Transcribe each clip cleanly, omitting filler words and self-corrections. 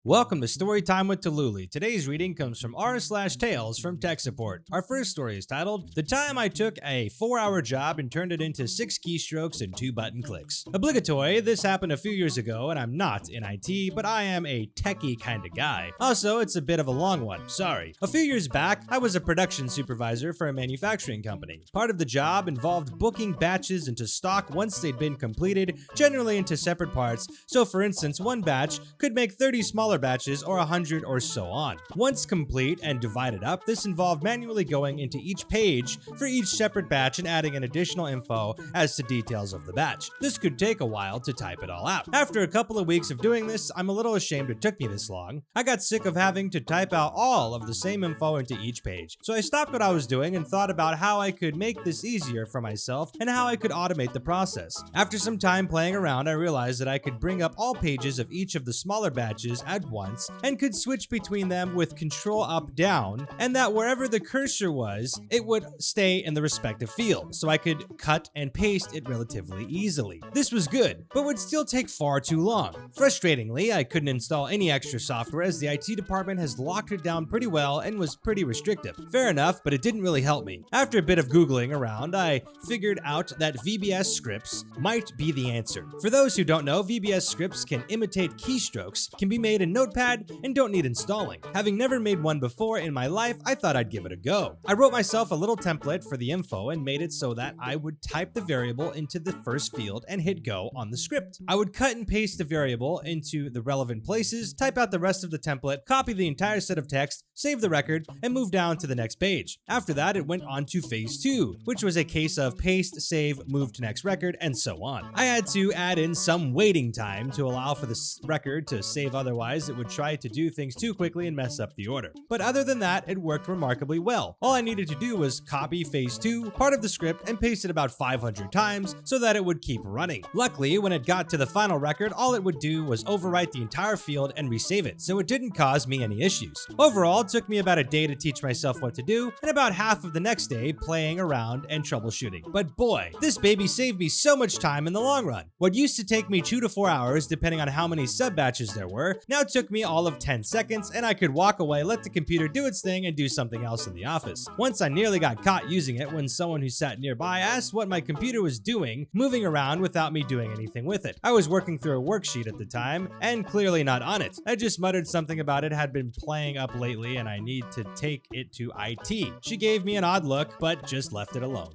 Welcome to Storytime with Tallulah. Today's reading comes from r/TalesFromTechSupport. Our first story is titled, The Time I Took a 4-Hour Job and Turned It into 6 Keystrokes and 2 Button Clicks. Obligatory, this happened a few years ago and I'm not in IT, but I am a techie kind of guy. Also, it's a bit of a long one, sorry. A few years back, I was a production supervisor for a manufacturing company. Part of the job involved booking batches into stock once they'd been completed, generally into separate parts, so for instance, one batch could make 30 smaller batches or 100 or so on. Once complete and divided up, this involved manually going into each page for each separate batch and adding an additional info as to details of the batch. This could take a while to type it all out. After a couple of weeks of doing this, I'm a little ashamed it took me this long. I got sick of having to type out all of the same info into each page. So I stopped what I was doing and thought about how I could make this easier for myself and how I could automate the process. After some time playing around, I realized that I could bring up all pages of each of the smaller batches at once and could switch between them with Control Up Down, and that wherever the cursor was, it would stay in the respective field, so I could cut and paste it relatively easily. This was good, but would still take far too long. Frustratingly, I couldn't install any extra software as the IT department has locked it down pretty well and was pretty restrictive. Fair enough, but it didn't really help me. After a bit of Googling around, I figured out that VBS scripts might be the answer. For those who don't know, VBS scripts can imitate keystrokes, can be made in Notepad, and don't need installing. Having never made one before in my life, I thought I'd give it a go. I wrote myself a little template for the info and made it so that I would type the variable into the first field and hit go on the script. I would cut and paste the variable into the relevant places, type out the rest of the template, copy the entire set of text, save the record, and move down to the next page. After that, it went on to phase 2, which was a case of paste, save, move to next record, and so on. I had to add in some waiting time to allow for the record to save, otherwise it would try to do things too quickly and mess up the order. But other than that, it worked remarkably well. All I needed to do was copy phase 2, part of the script, and paste it about 500 times so that it would keep running. Luckily, when it got to the final record, all it would do was overwrite the entire field and resave it, so it didn't cause me any issues. Overall, it took me about a day to teach myself what to do, and about half of the next day playing around and troubleshooting. But boy, this baby saved me so much time in the long run. What used to take me 2 to 4 hours, depending on how many sub batches there were, now took me all of 10 seconds, and I could walk away, let the computer do its thing, and do something else in the office. Once I nearly got caught using it when someone who sat nearby asked what my computer was doing, moving around without me doing anything with it. I was working through a worksheet at the time, and clearly not on it. I just muttered something about it had been playing up lately and I need to take it to IT. She gave me an odd look, but just left it alone.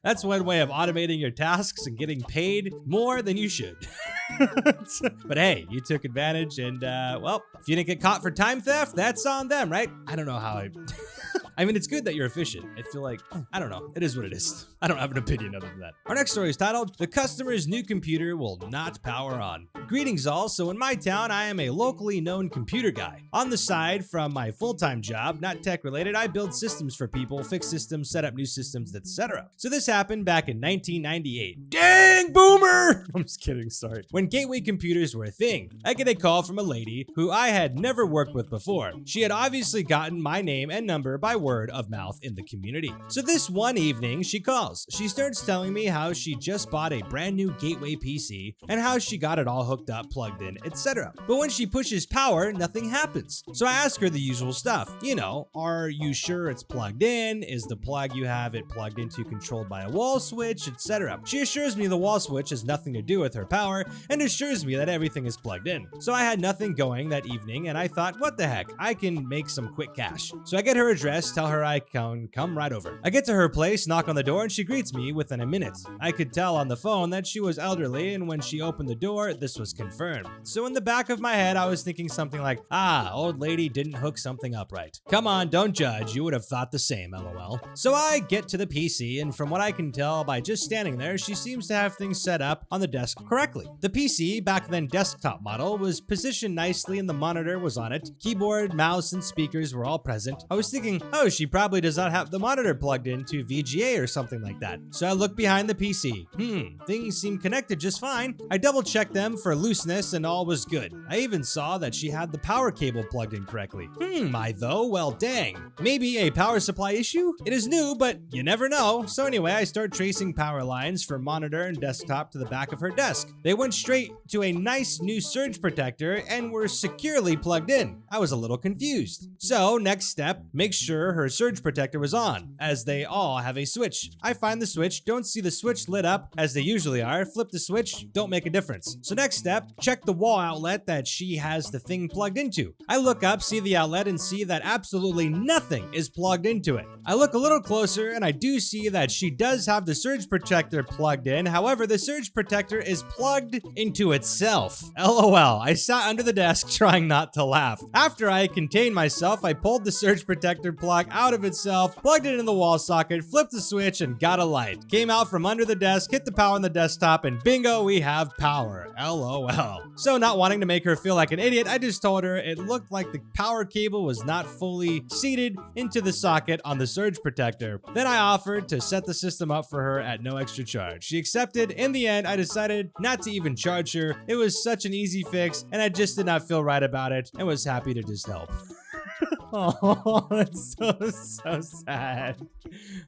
That's one way of automating your tasks and getting paid more than you should. But hey, you took advantage and, well, if you didn't get caught for time theft, that's on them, right? I don't know how I mean, it's good that you're efficient. I feel like, I don't know. It is what it is. I don't have an opinion other than that. Our next story is titled, The Customer's New Computer Will Not Power On. Greetings all. So in my town, I am a locally known computer guy. On the side from my full-time job, not tech related, I build systems for people, fix systems, set up new systems, etc. So this happened back in 1998. Dang, boomer! I'm just kidding, sorry. When gateway computers were a thing, I get a call from a lady who I had never worked with before. She had obviously gotten my name and number by word of mouth in the community. So this one evening, she calls. She starts telling me how she just bought a brand new gateway PC and how she got it all hooked up, plugged in, etc. But when she pushes power, nothing happens. So I ask her the usual stuff. You know, are you sure it's plugged in? Is the plug you have it plugged into controlled by a wall switch, etc.? She assures me the wall switch has nothing to do with her power and assures me that everything is plugged in. So I had nothing going that evening and I thought, what the heck, I can make some quick cash. So I get her address, tell her I can come right over. I get to her place, knock on the door, and she greets me within a minute. I could tell on the phone that she was elderly, and when she opened the door, this was confirmed. So in the back of my head, I was thinking something like, old lady didn't hook something up right. Come on, don't judge, you would have thought the same, lol. So I get to the PC, and from what I can tell by just standing there, she seems to have things set up on the desk correctly. The PC, back then desktop model, was positioned nicely and the monitor was on it. Keyboard, mouse, and speakers were all present. I was thinking, oh she probably does not have the monitor plugged into VGA or something like that. So I look behind the PC. Things seem connected just fine. I double checked them for looseness and all was good. I even saw that she had the power cable plugged in correctly. Well dang. Maybe a power supply issue? It is new, but you never know. So anyway, I start tracing power lines from monitor and desktop to the back of her desk. They went straight to a nice new surge protector and were securely plugged in. I was a little confused. So next step, make sure her surge protector was on, as they all have a switch. I find the switch, don't see the switch lit up as they usually are, flip the switch, don't make a difference. So next step, check the wall outlet that she has the thing plugged into. I look up, see the outlet, and see that absolutely nothing is plugged into it. I look a little closer and I do see that she does have the surge protector plugged in. However, the surge protector is plugged into itself. LOL. I sat under the desk trying not to laugh. After I contained myself, I pulled the surge protector plug out of itself, plugged it in the wall socket, flipped the switch, and got a light. Came out from under the desk, hit the power on the desktop, and bingo, we have power. LOL. So not wanting to make her feel like an idiot, I just told her it looked like the power cable was not fully seated into the socket on the surge protector. Then I offered to set the system up for her at no extra charge. She accepted. In the end, I decided not to even charge her. It was such an easy fix, and I just did not feel right about it and was happy to just help. Oh, that's so sad.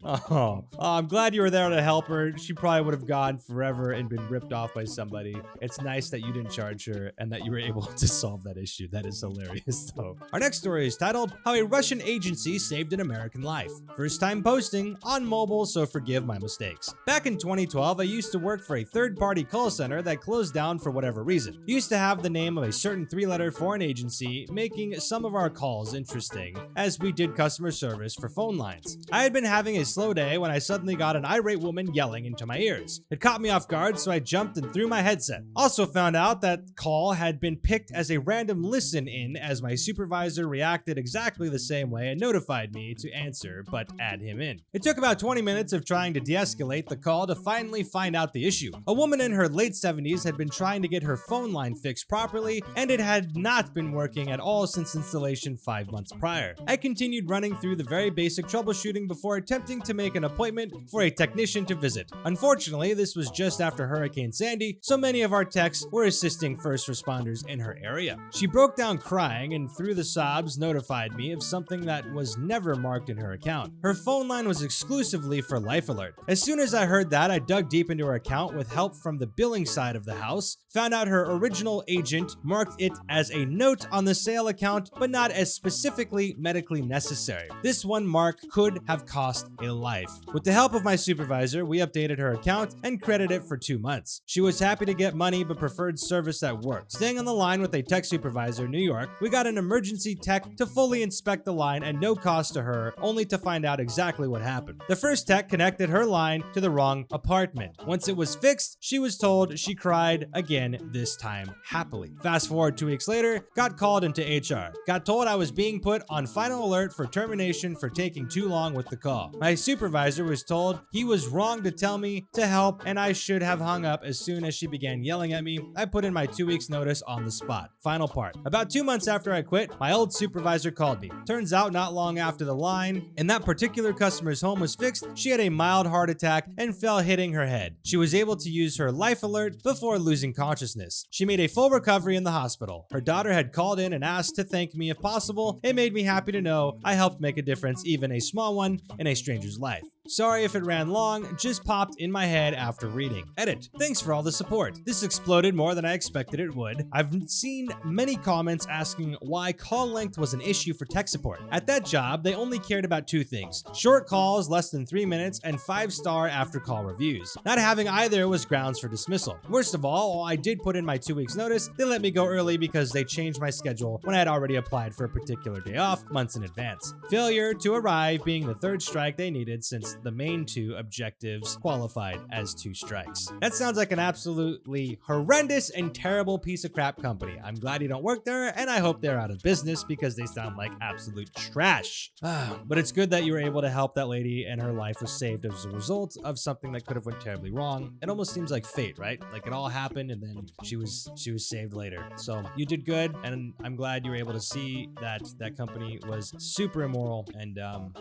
Oh, I'm glad you were there to help her. She probably would have gone forever and been ripped off by somebody. It's nice that you didn't charge her and that you were able to solve that issue. That is hilarious, though. Our next story is titled, How a Russian Agency Saved an American Life. First time posting on mobile, so forgive my mistakes. Back in 2012, I used to work for a third-party call center that closed down for whatever reason. Used to have the name of a certain three-letter foreign agency, making some of our calls interesting as we did customer service for phone lines. I had been having a slow day when I suddenly got an irate woman yelling into my ears. It caught me off guard, so I jumped and threw my headset. Also found out that call had been picked as a random listen-in as my supervisor reacted exactly the same way and notified me to answer but add him in. It took about 20 minutes of trying to de-escalate the call to finally find out the issue. A woman in her late 70s had been trying to get her phone line fixed properly, and it had not been working at all since installation 5 months prior. I continued running through the very basic troubleshooting before attempting to make an appointment for a technician to visit. Unfortunately, this was just after Hurricane Sandy, so many of our techs were assisting first responders in her area. She broke down crying and through the sobs notified me of something that was never marked in her account. Her phone line was exclusively for Life Alert. As soon as I heard that, I dug deep into her account with help from the billing side of the house, found out her original agent marked it as a note on the sale account, but not as specifically medically necessary. This one mark could have cost a life. With the help of my supervisor, we updated her account and credited it for 2 months. She was happy to get money but preferred service that worked. Staying on the line with a tech supervisor in New York, we got an emergency tech to fully inspect the line at no cost to her, only to find out exactly what happened. The first tech connected her line to the wrong apartment. Once it was fixed, she was told she cried again, this time happily. Fast forward 2 weeks later, got called into HR. Got told I was being put on final alert for termination for taking too long with the call. My supervisor was told he was wrong to tell me to help and I should have hung up as soon as she began yelling at me. I put in my 2 weeks notice on the spot. Final part. About 2 months after I quit, my old supervisor called me. Turns out not long after the line in that particular customer's home was fixed, she had a mild heart attack and fell hitting her head. She was able to use her Life Alert before losing consciousness. She made a full recovery in the hospital. Her daughter had called in and asked to thank me if possible. It made me happy to know I helped make a difference, even a small one, in a stranger's life. Sorry if it ran long, just popped in my head after reading. Edit. Thanks for all the support. This exploded more than I expected it would. I've seen many comments asking why call length was an issue for tech support. At that job, they only cared about 2 things: short calls, less than 3 minutes, and 5-star after call reviews. Not having either was grounds for dismissal. Worst of all, while I did put in my 2 weeks notice, they let me go early because they changed my schedule when I had already applied for a particular day off months in advance. Failure to arrive being the 3rd strike they needed since since the main 2 objectives qualified as 2 strikes. That sounds like an absolutely horrendous and terrible piece of crap company. I'm glad you don't work there, and I hope they're out of business because they sound like absolute trash. But it's good that you were able to help that lady and her life was saved as a result of something that could have went terribly wrong. It almost seems like fate, right? Like it all happened and then she was saved later. So you did good, and I'm glad you were able to see that that company was super immoral, and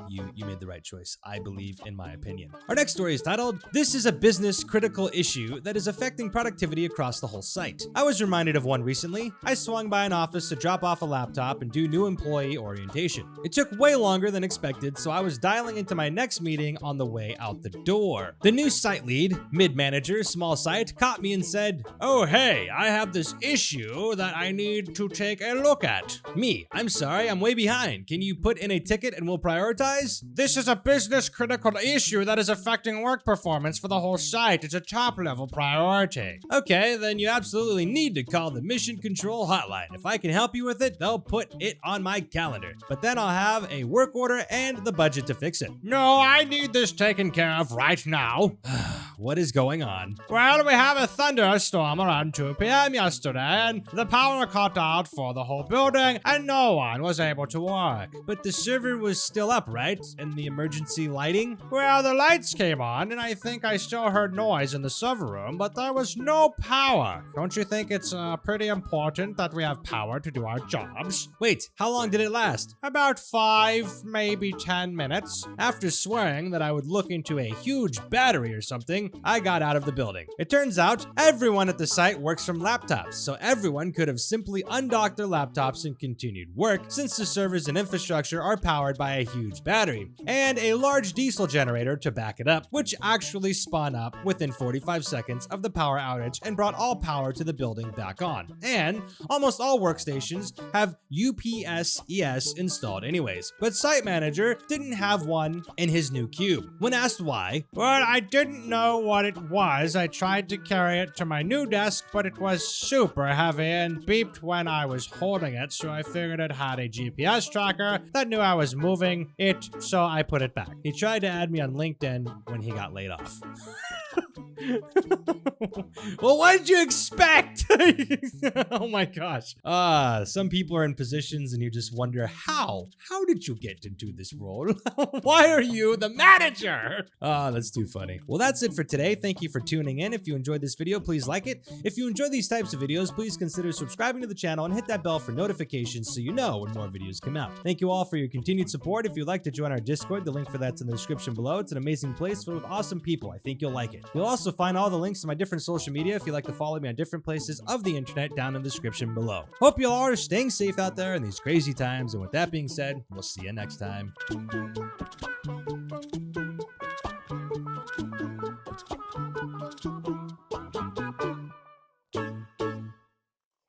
you made the right choice, I believe, in my opinion. Our next story is titled, "This is a business critical issue that is affecting productivity across the whole site." I was reminded of one recently. I swung by an office to drop off a laptop and do new employee orientation. It took way longer than expected, so I was dialing into my next meeting on the way out the door. The new site lead, mid-manager, small site, caught me and said, "Oh hey, I have this issue that I need to take a look at." Me, "I'm sorry, I'm way behind. Can you put in a ticket and we'll prioritize?" "This is a business critical issue that is affecting work performance for the whole site. It's a top level priority." "Okay, then you absolutely need to call the mission control hotline. If I can help you with it, they'll put it on my calendar. But then I'll have a work order and the budget to fix it." "No, I need this taken care of right now." What is going on? "Well, we have a thunderstorm around 2 p.m. yesterday, and the power cut out for the whole building, and no one was able to work." "But the server was still up, right? And the emergency lighting?" "Well, the lights came on, and I think I still heard noise in the server room, but there was no power. Don't you think it's pretty important that we have power to do our jobs?" "Wait, how long did it last?" "About 5, maybe 10 minutes. After swearing that I would look into a huge battery or something, I got out of the building. It turns out everyone at the site works from laptops, so everyone could have simply undocked their laptops and continued work, since the servers and infrastructure are powered by a huge battery and a large diesel generator to back it up, which actually spun up within 45 seconds of the power outage and brought all power to the building back on. And almost all workstations have UPS-ES installed anyways, but Site Manager didn't have one in his new cube. When asked why, "Well, I didn't know what it was. I tried to carry it to my new desk, but it was super heavy and beeped when I was holding it, so I figured it had a GPS tracker that knew I was moving it, so I put it back." He tried to add me on LinkedIn when he got laid off. Well, what did you expect? Oh my gosh. Some people are in positions and you just wonder, how did you get into this role? Why are you the manager? That's too funny. Well, that's it for today. Thank you for tuning in. If you enjoyed this video, please like it. If you enjoy these types of videos, please consider subscribing to the channel and hit that bell for notifications so you know when more videos come out. Thank you all for your continued support. If you'd like to join our Discord, the link for that's in the description below. It's an amazing place filled with awesome people. I think you'll like it. You'll also find all the links to my different social media if you'd like to follow me on different places of the internet down in the description below. Hope you all are staying safe out there in these crazy times, and with that being said, we'll see you next time.